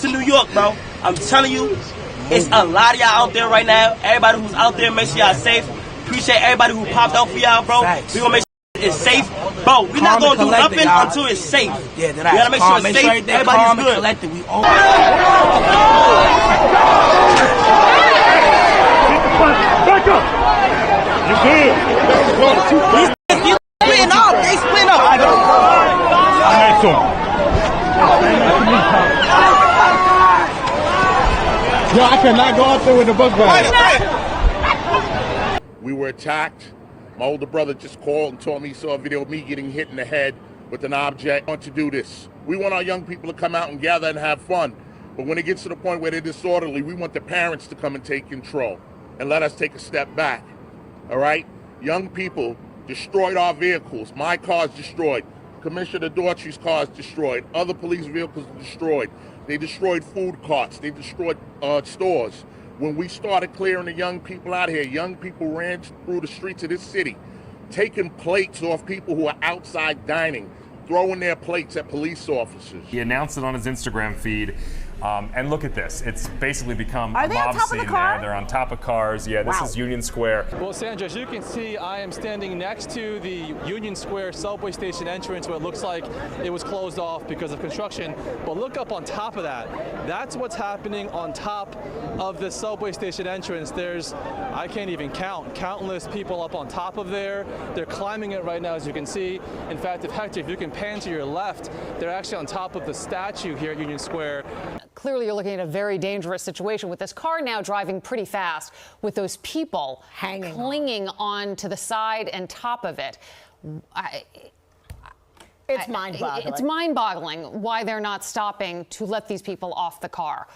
to New York, bro. I'm telling you, it's a lot of y'all out there right now. Everybody who's out there, make sure y'all safe. Appreciate everybody who popped out for y'all, bro. We gonna make sure it's safe. Bro, we're not gonna do nothing until it's safe. Yeah, we gotta make sure it's safe. Everybody's good. We Back up! You good? They splitting up. They splitting up. I'm next to him. Yo, I cannot go out there with the bus bag. We were attacked. My older brother just called and told me he saw a video of me getting hit in the head with an object. I want to do this. We want our young people to come out and gather and have fun. But when it gets to the point where they're disorderly, we want the parents to come and take control and let us take a step back. All right? Young people destroyed our vehicles. My car's destroyed. Commissioner Daughtry's car's destroyed. Other police vehicles destroyed. They destroyed food carts. They destroyed stores. When we started clearing the young people out here, young people ran through the streets of this city, taking plates off people who are outside dining, throwing their plates at police officers. He announced it on his Instagram feed. And look at this. It's basically become Are a they on mob top of scene the car? there. They're on top of cars. Yeah, this is Union Square. Well, Sandra, as you can see, I am standing next to the Union Square subway station entrance where it looks like it was closed off because of construction. But look up on top of that. That's what's happening on top of the subway station entrance. There's, I can't even count, countless people up on top of there. They're climbing it right now, as you can see. In fact, Hector, if you can pan to your left, they're actually on top of the statue here at Union Square. Clearly, you're looking at a very dangerous situation with this car now driving pretty fast with those people clinging on to the side and top of it. It's mind-boggling. It's mind-boggling why they're not stopping to let these people off the car.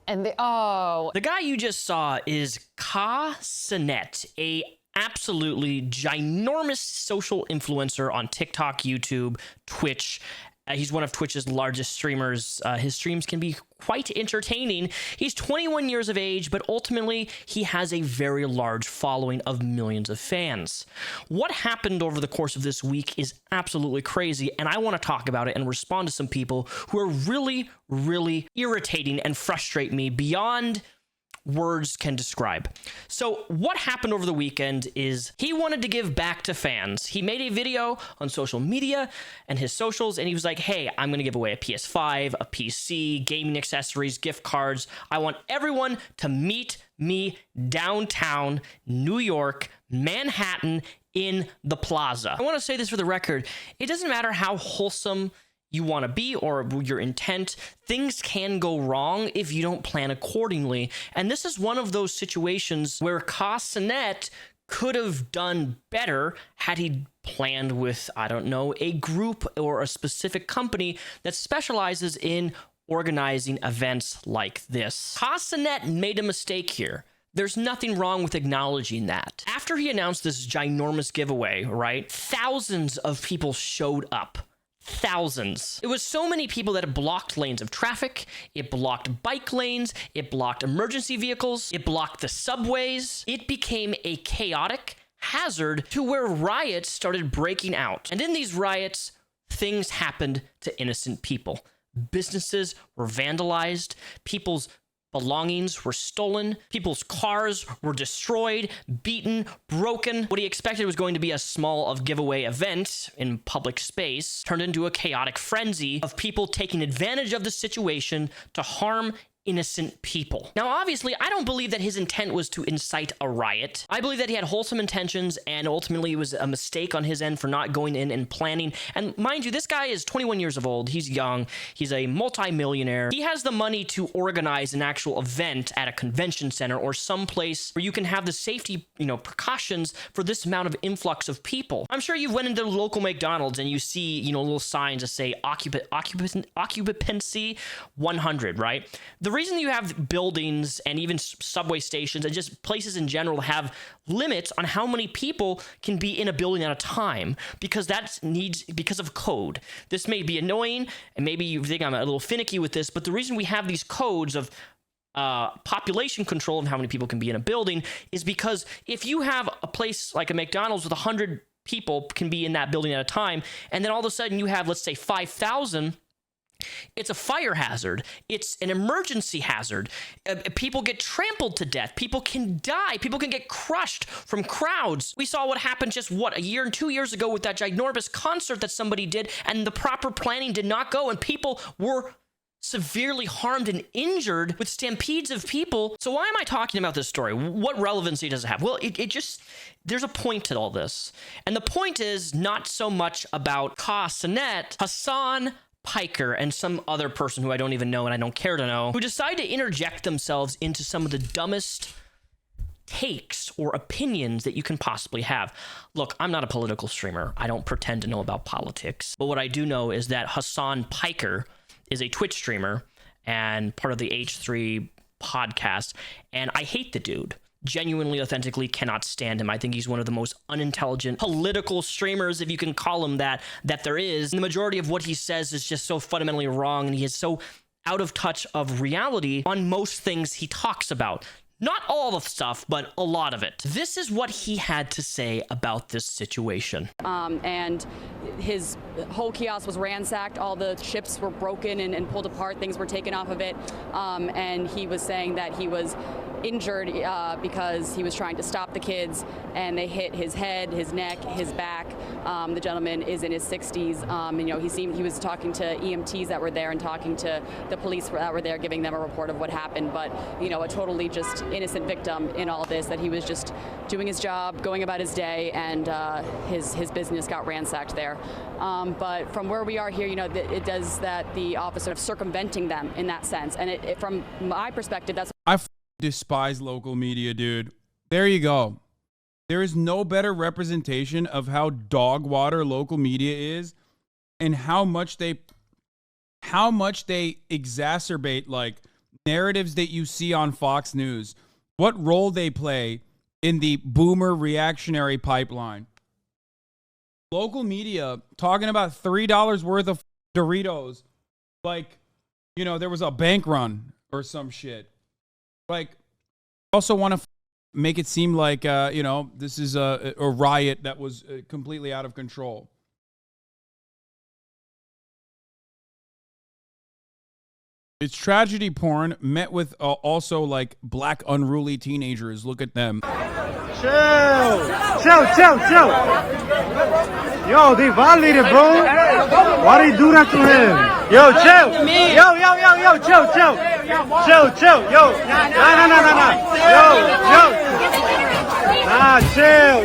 And the guy you just saw is Cenat, a absolutely ginormous social influencer on TikTok, YouTube, Twitch. He's one of Twitch's largest streamers. His streams can be quite entertaining. He's 21 years of age, but ultimately he has a very large following of millions of fans. What happened over the course of this week is absolutely crazy, and I want to talk about it and respond to some people who are really, really irritating and frustrate me beyond words can describe. So what happened over the weekend is he wanted to give back to fans. He made a video on social media and his socials, and he was like, hey, I'm going to give away a PS5, a PC, gaming accessories, gift cards. I want everyone to meet me downtown New York, Manhattan, in the plaza. I want to say this for the record. It doesn't matter how wholesome you want to be or your intent, things can go wrong if you don't plan accordingly. And this is one of those situations where Cenat could have done better had he planned with, I don't know, a group or a specific company that specializes in organizing events like this. Cenat made a mistake here. There's nothing wrong with acknowledging that. After he announced this ginormous giveaway, right, thousands of people showed up. Thousands. It was so many people that it blocked lanes of traffic, it blocked bike lanes, it blocked emergency vehicles, it blocked the subways. It became a chaotic hazard to where riots started breaking out. And in these riots, things happened to innocent people. Businesses were vandalized, people's belongings were stolen, people's cars were destroyed, beaten, broken. What he expected was going to be a small giveaway event in public space turned into a chaotic frenzy of people taking advantage of the situation to harm innocent people. Now, obviously, I don't believe that his intent was to incite a riot. I believe that he had wholesome intentions, and ultimately it was a mistake on his end for not going in and planning. And mind you, this guy is 21 years of old. He's young. He's a multi-millionaire. He has the money to organize an actual event at a convention center or someplace where you can have the safety, precautions for this amount of influx of people. I'm sure you've went into the local McDonald's and you see, little signs that say occupancy 100, right? The reason you have buildings and even subway stations and just places in general have limits on how many people can be in a building at a time, because because of code. This may be annoying, and maybe you think I'm a little finicky with this, but the reason we have these codes of population control of how many people can be in a building is because if you have a place like a McDonald's with 100 people can be in that building at a time, and then all of a sudden you have, let's say, 5,000 It's a fire hazard. It's an emergency hazard. People get trampled to death. People can die. People can get crushed from crowds. We saw what happened just, a year and 2 years ago with that ginormous concert that somebody did, and the proper planning did not go, and people were severely harmed and injured with stampedes of people. So why am I talking about this story? What relevancy does it have? Well, it just, there's a point to all this. And the point is not so much about Cenat, Hasan Piker, and some other person who I don't even know and I don't care to know, who decide to interject themselves into some of the dumbest takes or opinions that you can possibly have. Look, I'm not a political streamer. I don't pretend to know about politics. But what I do know is that Hasan Piker is a Twitch streamer and part of the H3 podcast, and I hate the dude. Genuinely, authentically cannot stand him. I think he's one of the most unintelligent political streamers, if you can call him that there is. And the majority of what he says is just so fundamentally wrong, and he is so out of touch of reality on most things he talks about. Not all the stuff, but a lot of it. This is what he had to say about this situation. And his whole kiosk was ransacked. All the chips were broken and pulled apart. Things were taken off of it. And he was saying that he was injured because he was trying to stop the kids, and they hit his head, his neck, his back. The gentleman is in his 60s. And, you know, he was talking to EMTs that were there and talking to the police that were there, giving them a report of what happened. But, you know, a totally just innocent victim in all this, that he was just doing his job, going about his day, and his business got ransacked there. But from where we are here, you know, it does that the officer of circumventing them in that sense. And from my perspective, that's... I despise local media, dude. There you go. There is no better representation of how dog water local media is, and how much they exacerbate like narratives that you see on Fox News. What role they play in the boomer reactionary pipeline. Local media talking about $3 worth of Doritos like, you know, there was a bank run or some shit. Like, also want to make it seem like, you know, this is a riot that was completely out of control. It's tragedy porn met with also like black unruly teenagers. Look at them. Chill. Yo, they violated, bro. Why they do that to him? Yo, chill. Yo, chill. Yo, nah, chill.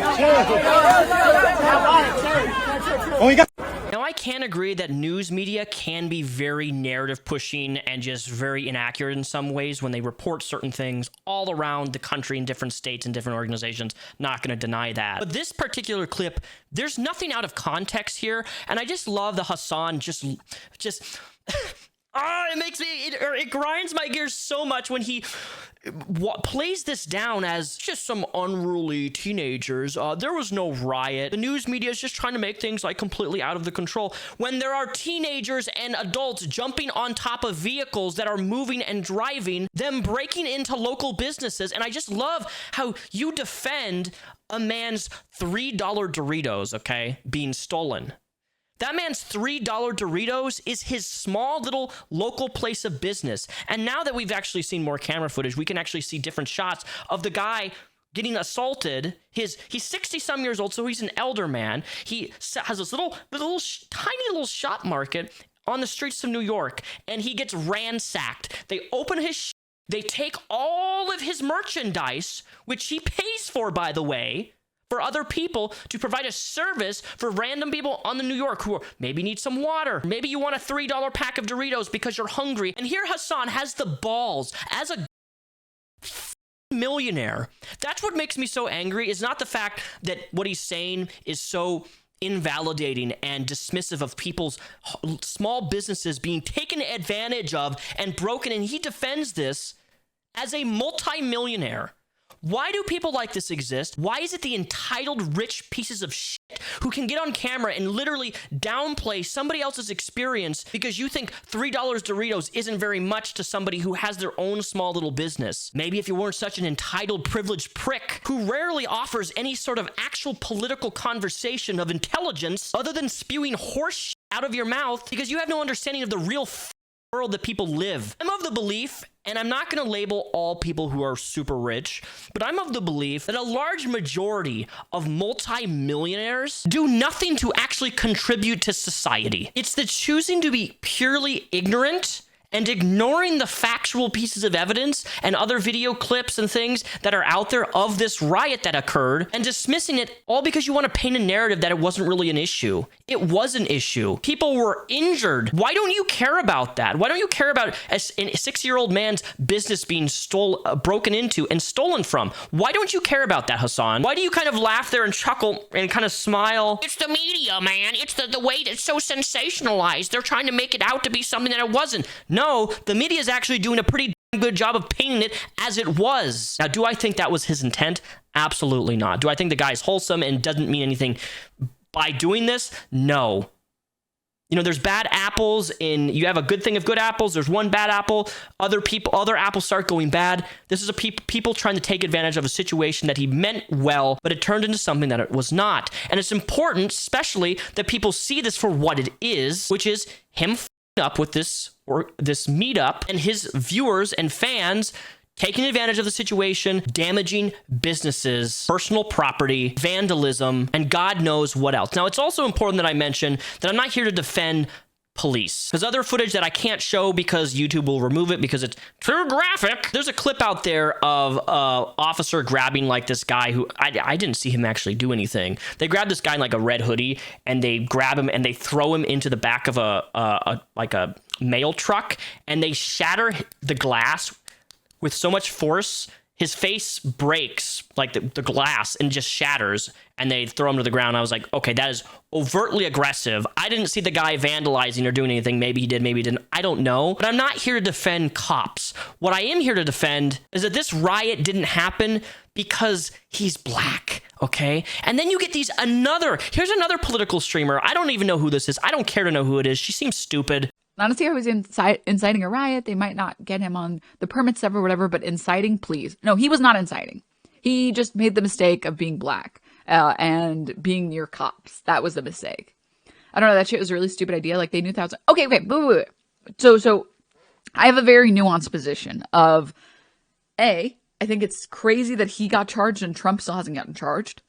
Oh, you got. Now, I can agree that news media can be very narrative pushing and just very inaccurate in some ways when they report certain things all around the country in different states and different organizations. Not going to deny that. But this particular clip, there's nothing out of context here. And I just love the Hasan just it makes me, it grinds my gears so much when he plays this down as just some unruly teenagers. There was no riot. The news media is just trying to make things like completely out of the control, when there are teenagers and adults jumping on top of vehicles that are moving and driving, them breaking into local businesses. And I just love how you defend a man's $3 Doritos, okay, being stolen. That man's $3 Doritos is his small little local place of business. And now that we've actually seen more camera footage, we can actually see different shots of the guy getting assaulted. He's 60-some years old, so he's an elder man. He has this tiny little shop market on the streets of New York, and he gets ransacked. They open his they take all of his merchandise, which he pays for, by the way, for other people to provide a service for random people on the New York who maybe need some water. Maybe you want a $3 pack of Doritos because you're hungry. And here Hasan has the balls as a millionaire. That's what makes me so angry, is not the fact that what he's saying is so invalidating and dismissive of people's small businesses being taken advantage of and broken. And he defends this as a multi-millionaire. Why do people like this exist? Why is it the entitled rich pieces of shit who can get on camera and literally downplay somebody else's experience because you think $3 Doritos isn't very much to somebody who has their own small little business? Maybe if you weren't such an entitled, privileged prick who rarely offers any sort of actual political conversation of intelligence other than spewing horse shit out of your mouth because you have no understanding of the real world that people live. I'm of the belief, and I'm not going to label all people who are super rich, but I'm of the belief that a large majority of multi-millionaires do nothing to actually contribute to society. It's the choosing to be purely ignorant and ignoring the factual pieces of evidence and other video clips and things that are out there of this riot that occurred and dismissing it all because you want to paint a narrative that it wasn't really an issue. It was an issue. People were injured. Why don't you care about that? Why don't you care about a 6-year-old man's business being broken into and stolen from? Why don't you care about that, Hasan? Why do you kind of laugh there and chuckle and kind of smile? It's the media, man. It's the way that's so sensationalized. They're trying to make it out to be something that it wasn't. No, the media is actually doing a pretty good job of painting it as it was. Now, do I think that was his intent? Absolutely not. Do I think the guy's wholesome and doesn't mean anything by doing this? No. You know, there's bad apples you have a good thing of good apples. There's one bad apple. Other apples start going bad. This is people trying to take advantage of a situation that he meant well, but it turned into something that it was not. And it's important, especially that people see this for what it is, which is him up with this meetup and his viewers and fans taking advantage of the situation, damaging businesses, personal property, vandalism, and God knows what else. Now, it's also important that I mention that I'm not here to defend police. There's other footage that I can't show because YouTube will remove it because it's too graphic. There's a clip out there of officer grabbing like this guy who I didn't see him actually do anything. They grab this guy in like a red hoodie and they grab him and they throw him into the back of a mail truck and they shatter the glass with so much force. His face breaks, like the glass, and just shatters, and they throw him to the ground. I was like, okay, that is overtly aggressive. I didn't see the guy vandalizing or doing anything. Maybe he did, maybe he didn't. I don't know. But I'm not here to defend cops. What I am here to defend is that this riot didn't happen because he's black, okay? And then you get here's another political streamer. I don't even know who this is. I don't care to know who it is. She seems stupid. Honestly, I was inciting a riot. They might not get him on the permits or whatever, but inciting, please. No, he was not inciting. He just made the mistake of being black and being near cops. That was the mistake. I don't know. That shit was a really stupid idea. Like, they knew thousands. Okay, wait. So I have a very nuanced position of, I think it's crazy that he got charged and Trump still hasn't gotten charged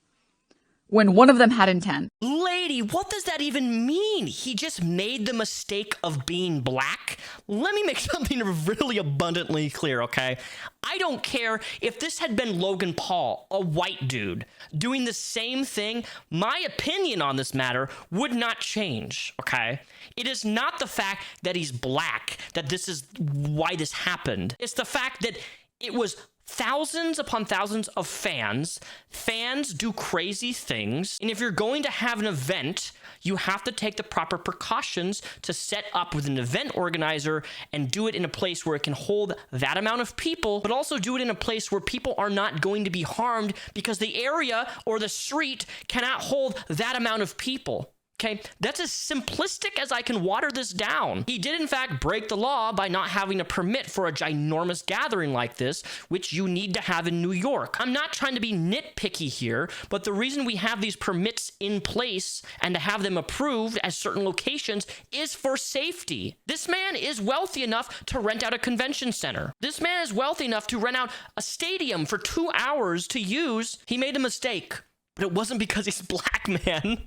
when one of them had intent. Lady, what does that even mean? He just made the mistake of being black? Let me make something really abundantly clear, okay? I don't care if this had been Logan Paul, a white dude, doing the same thing. My opinion on this matter would not change, okay? It is not the fact that he's black, that this is why this happened. It's the fact that it was thousands upon thousands of fans. Fans do crazy things. And if you're going to have an event, you have to take the proper precautions to set up with an event organizer and do it in a place where it can hold that amount of people, but also do it in a place where people are not going to be harmed because the area or the street cannot hold that amount of people. Okay, that's as simplistic as I can water this down. He did, in fact, break the law by not having a permit for a ginormous gathering like this, which you need to have in New York. I'm not trying to be nitpicky here, but the reason we have these permits in place and to have them approved at certain locations is for safety. This man is wealthy enough to rent out a convention center. This man is wealthy enough to rent out a stadium for 2 hours to use. He made a mistake. But it wasn't because he's black, man.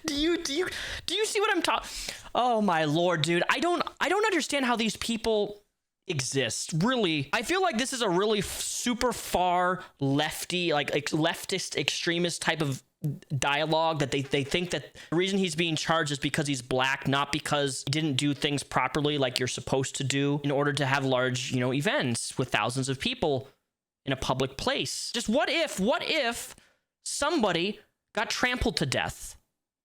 Do you see what I'm talking? Oh my lord, dude. I don't understand how these people exist. Really, I feel like this is a really super far lefty, like leftist extremist type of dialogue that they think that the reason he's being charged is because he's black, not because he didn't do things properly like you're supposed to do in order to have large, events with thousands of people in a public place. Just what if somebody got trampled to death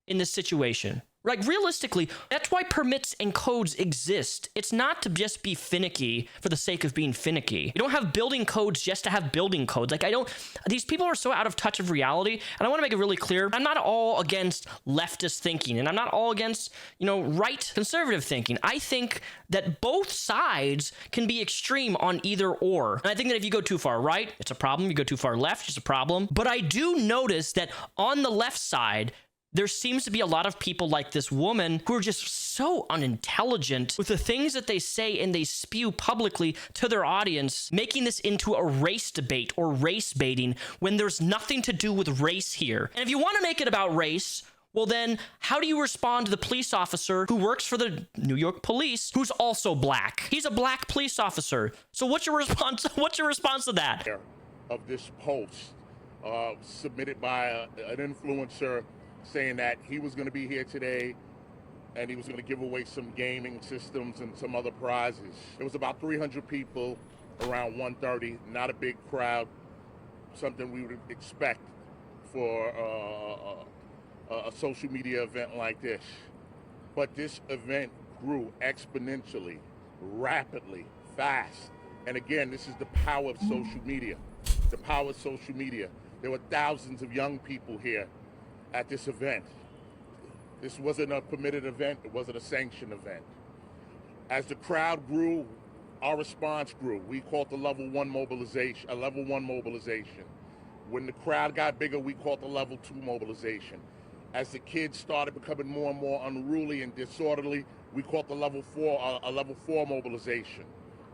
in this situation? Like, realistically, that's why permits and codes exist. It's not to just be finicky for the sake of being finicky. You don't have building codes just to have building codes. These people are so out of touch of reality, and I want to make it really clear, I'm not all against leftist thinking, and I'm not all against, right conservative thinking. I think that both sides can be extreme on either or. And I think that if you go too far right, it's a problem. You go too far left, it's a problem. But I do notice that on the left side, there seems to be a lot of people like this woman who are just so unintelligent with the things that they say and they spew publicly to their audience, making this into a race debate or race baiting when there's nothing to do with race here. And if you want to make it about race, well then, how do you respond to the police officer who works for the New York police who's also black? He's a black police officer. So what's your response? What's your response to that? Of this post submitted by an influencer saying that he was going to be here today and he was going to give away some gaming systems and some other prizes. It was about 300 people around 1:30, not a big crowd, something we would expect for a social media event like this. But this event grew exponentially, rapidly, fast. And again, this is the power of social media. The power of social media. There were thousands of young people here at this event. This wasn't a permitted event, it wasn't a sanctioned event. As the crowd grew, our response grew. We called the level 1 mobilization, a level 1 mobilization. When the crowd got bigger, we called the level 2 mobilization. As the kids started becoming more and more unruly and disorderly, we called the level 4, a level 4 mobilization,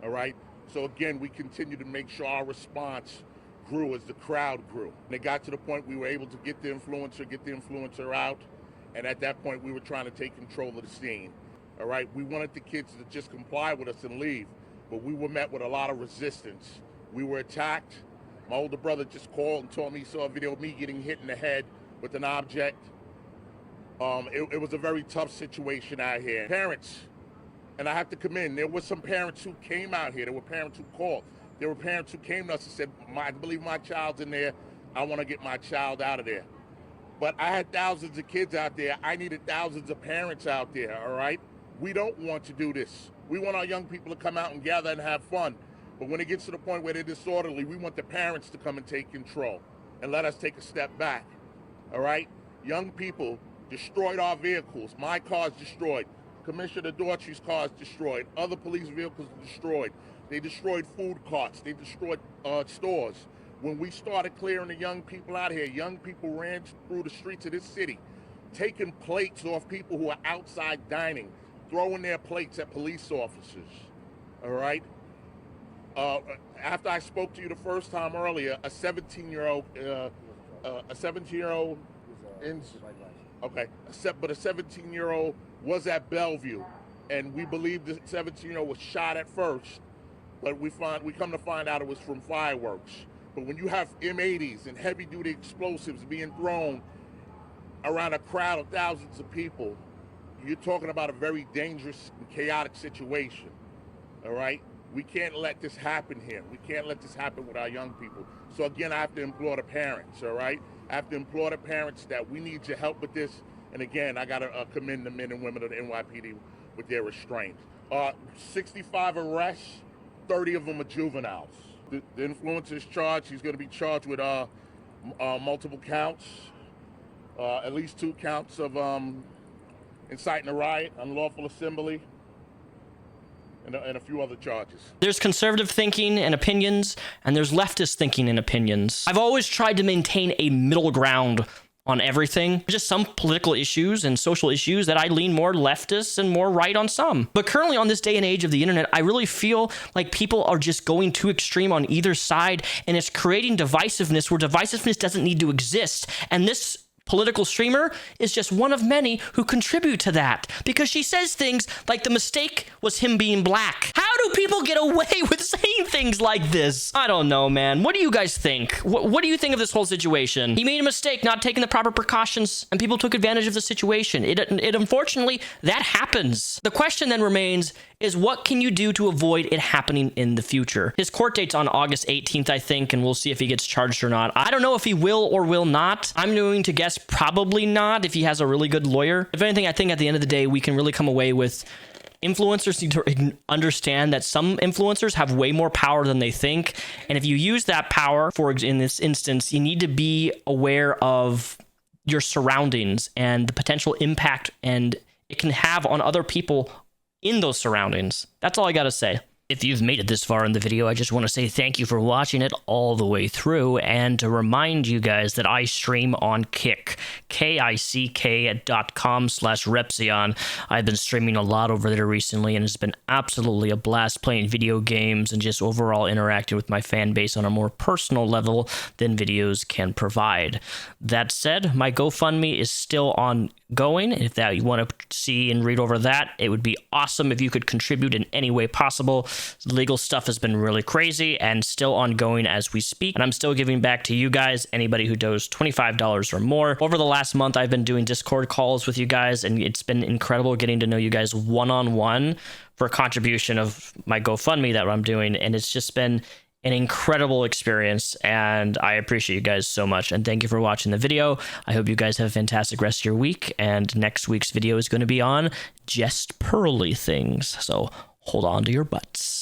all right? So again, we continue to make sure our response grew as the crowd grew. And it got to the point we were able to get the influencer out, and at that point we were trying to take control of the scene. All right, we wanted the kids to just comply with us and leave, but we were met with a lot of resistance. We were attacked. My older brother just called and told me he saw a video of me getting hit in the head with an object. It was a very tough situation out here. Parents, and I have to commend, there were some parents who came out here. There were parents who called. There were parents who came to us and said, I believe my child's in there. I want to get my child out of there. But I had thousands of kids out there. I needed thousands of parents out there, all right? We don't want to do this. We want our young people to come out and gather and have fun. But when it gets to the point where they're disorderly, we want the parents to come and take control and let us take a step back, all right? Young people destroyed our vehicles. My car's destroyed. Commissioner Daughtry's car's destroyed. Other police vehicles destroyed. They destroyed food carts. They destroyed stores. When we started clearing the young people out here, young people ran through the streets of this city, taking plates off people who are outside dining, throwing their plates at police officers, all right? After I spoke to you the first time earlier, a 17-year-old was at Bellevue, and we believe the 17-year-old was shot at first, but we come to find out it was from fireworks. But when you have M80s and heavy-duty explosives being thrown around a crowd of thousands of people, you're talking about a very dangerous and chaotic situation, all right? We can't let this happen here. We can't let this happen with our young people. So again, I have to implore the parents, all right? I have to implore the parents that we need your help with this. And again, I got to commend the men and women of the NYPD with their restraint. 65 arrests, 30 of them are juveniles. The influencer is charged. He's going to be charged with multiple counts, at least 2 counts of inciting a riot, unlawful assembly, and a few other charges. There's conservative thinking and opinions, and there's leftist thinking and opinions. I've always tried to maintain a middle ground on everything. Just some political issues and social issues that I lean more leftist and more right on some. But currently on this day and age of the internet, I really feel like people are just going too extreme on either side, and it's creating divisiveness where divisiveness doesn't need to exist. And this political streamer is just one of many who contribute to that, because she says things like the mistake was him being black. How do people get away with saying things like this? I don't know, man. What do you guys think? What do you think of this whole situation? He made a mistake not taking the proper precautions, and people took advantage of the situation. It unfortunately, that happens. The question then remains is what can you do to avoid it happening in the future? His court date's on August 18th, I think, and we'll see if he gets charged or not. I don't know if he will or will not. I'm going to guess probably not if he has a really good lawyer. If anything, I think at the end of the day, we can really come away with influencers need to understand that some influencers have way more power than they think. And if you use that power, in this instance, you need to be aware of your surroundings and the potential impact and it can have on other people in those surroundings. That's all I got to say. If you've made it this far in the video, I just want to say thank you for watching it all the way through, and to remind you guys that I stream on Kick, kick.com/Repzion. I've been streaming a lot over there recently, and it's been absolutely a blast playing video games and just overall interacting with my fan base on a more personal level than videos can provide. That said, my GoFundMe is still ongoing. If that you want to see and read over that, it would be awesome if you could contribute in any way possible. Legal stuff has been really crazy and still ongoing as we speak, and I'm still giving back to you guys, anybody who does $25 or more. Over the last month, I've been doing Discord calls with you guys, and it's been incredible getting to know you guys one-on-one for a contribution of my GoFundMe that I'm doing, and it's just been an incredible experience, and I appreciate you guys so much, and thank you for watching the video. I hope you guys have a fantastic rest of your week, and next week's video is going to be on just pearly things, so hold on to your butts.